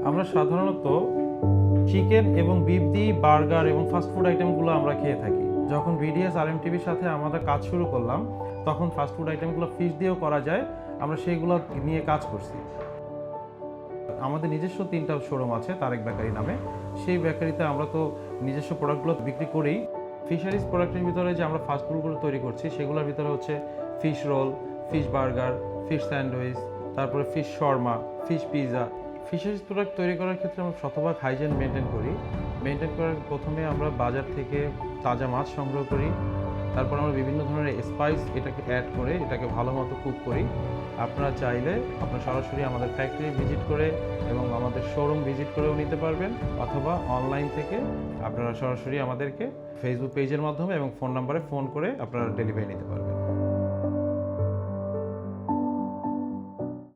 আমরা সাধারণত চিকেন এবং বিফ দিয়ে বার্গার এবং ফাস্টফুড আইটেমগুলো আমরা খেয়ে থাকি। যখন বিডিএস আরএমটিভির সাথে আমাদের কাজ শুরু করলাম, তখন ফাস্টফুড আইটেমগুলো ফিশ দিয়েও করা যায়, আমরা সেইগুলো নিয়ে কাজ করছি। আমাদের নিজস্ব 3টা শোরুম আছে তারেক বেকারি নামে। সেই বেকারিতে আমরা তো নিজস্ব প্রোডাক্টগুলো বিক্রি করেই। ফিশারিজ প্রোডাক্টের ভিতরে যে আমরা ফাস্টফুডগুলো তৈরি করছি সেগুলোর ভিতরে হচ্ছে fish roll, fish burger, fish sandwich, তারপরে fish shawarma, fish pizza. Fisheries product তৈরি করার ক্ষেত্রে আমরা শতভাগ হাইজিন মেনটেন করি। মেনটেন করার প্রথমে আমরা বাজার থেকে তাজা মাছ সংগ্রহ করি, তারপর আমরা বিভিন্ন ধরনের স্পাইস এটাকে অ্যাড করে এটাকে ভালো মতো কুক করি। আপনারা চাইলে আপনারা সরাসরি আমাদের ফ্যাক্টরি ভিজিট করে এবং আমাদের শোরুম ভিজিট করেও নিতে পারবেন, অথবা অনলাইন থেকে আপনারা সরাসরি আমাদেরকে ফেসবুক পেজের মাধ্যমে এবং ফোন নাম্বারে ফোন করে আপনারা ডেলিভারি নিতে পারবেন।